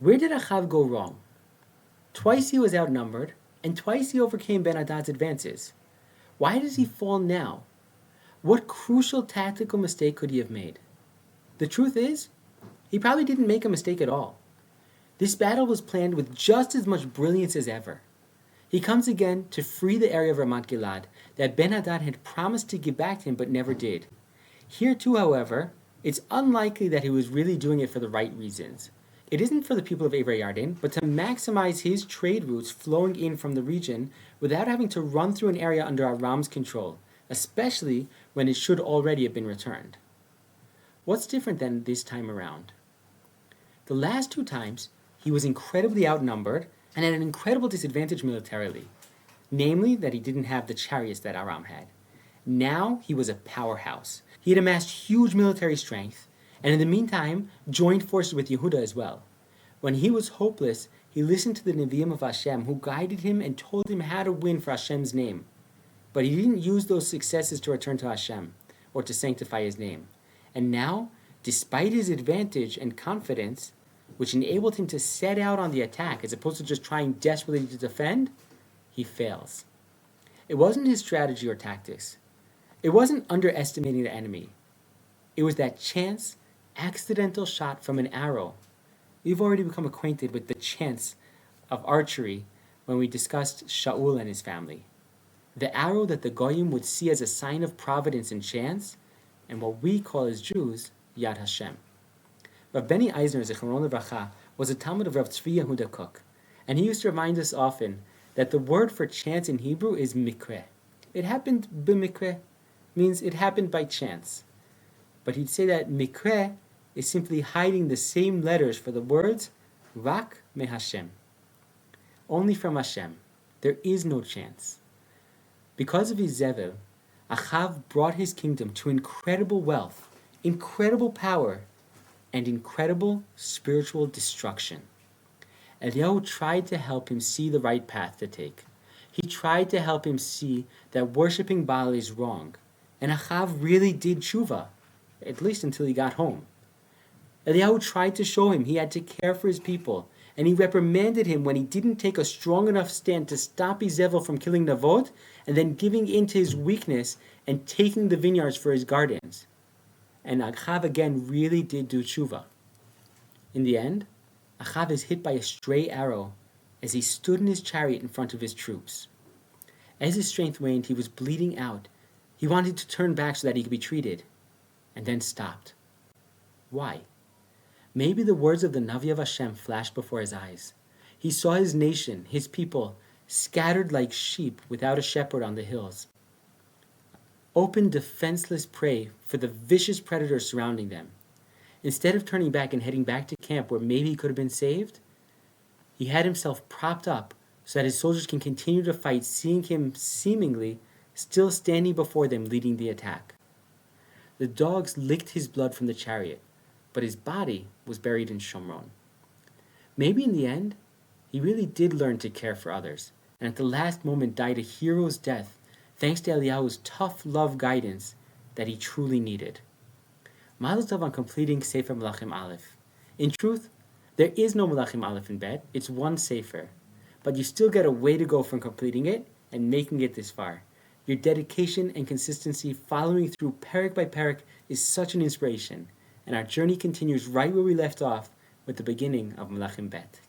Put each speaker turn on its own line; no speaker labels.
Where did Achav go wrong? Twice he was outnumbered, and twice he overcame Ben-Hadad's advances. Why does he fall now? What crucial tactical mistake could he have made? The truth is, he probably didn't make a mistake at all. This battle was planned with just as much brilliance as ever. He comes again to free the area of Ramat Gilad that Ben-Hadad had promised to give back to him but never did. Here too, however, it's unlikely that he was really doing it for the right reasons. It isn't for the people of Ever Yarden, but to maximize his trade routes flowing in from the region without having to run through an area under Aram's control, especially when it should already have been returned. What's different than this time around? The last two times, he was incredibly outnumbered and at an incredible disadvantage militarily, namely that he didn't have the chariots that Aram had. Now he was a powerhouse. He had amassed huge military strength, and in the meantime joined forces with Yehuda as well. When he was hopeless, he listened to the Nevi'im of Hashem, who guided him and told him how to win for Hashem's name. But he didn't use those successes to return to Hashem, or to sanctify his name. And now, despite his advantage and confidence, which enabled him to set out on the attack as opposed to just trying desperately to defend, he fails. It wasn't his strategy or tactics. It wasn't underestimating the enemy. It was that chance, accidental shot from an arrow. We've already become acquainted with the chance of archery when we discussed Shaul and his family. The arrow that the Goyim would see as a sign of providence and chance, and what we call as Jews, Yad Hashem. Rav Benny Eisner, Zichrono Livracha, was a Talmud of Rav Tzvi Yehuda Kook, and he used to remind us often that the word for chance in Hebrew is mikre. It happened b'mikre, means it happened by chance. But he'd say that mikre is simply hiding the same letters for the words rak me Hashem. Only from Hashem. There is no chance. Because of his zevel, Achav brought his kingdom to incredible wealth, incredible power, and incredible spiritual destruction. Eliyahu tried to help him see the right path to take. He tried to help him see that worshipping Baal is wrong, and Achav really did tshuva, at least until he got home. Eliyahu tried to show him he had to care for his people, and he reprimanded him when he didn't take a strong enough stand to stop Izebel from killing Navot, and then giving in to his weakness and taking the vineyards for his gardens. And Achav again really did do tshuva. In the end, Achav is hit by a stray arrow as he stood in his chariot in front of his troops. As his strength waned, he was bleeding out. He wanted to turn back so that he could be treated, and then stopped. Why? Maybe the words of the Navi of Hashem flashed before his eyes. He saw his nation, his people, scattered like sheep without a shepherd on the hills. Open defenseless prey for the vicious predators surrounding them. Instead of turning back and heading back to camp where maybe he could have been saved, he had himself propped up so that his soldiers can continue to fight, seeing him seemingly still standing before them leading the attack. The dogs licked his blood from the chariot, but his body was buried in Shomron. Maybe in the end, he really did learn to care for others, and at the last moment died a hero's death thanks to Eliyahu's tough love guidance that he truly needed. Mazel tov on completing Sefer Melachim Aleph. In truth, there is no Melachim Aleph in Bet, it's one Sefer, but you still get a way to go from completing it and making it this far. Your dedication and consistency following through parak by parak is such an inspiration, and our journey continues right where we left off with the beginning of Melachim Bet.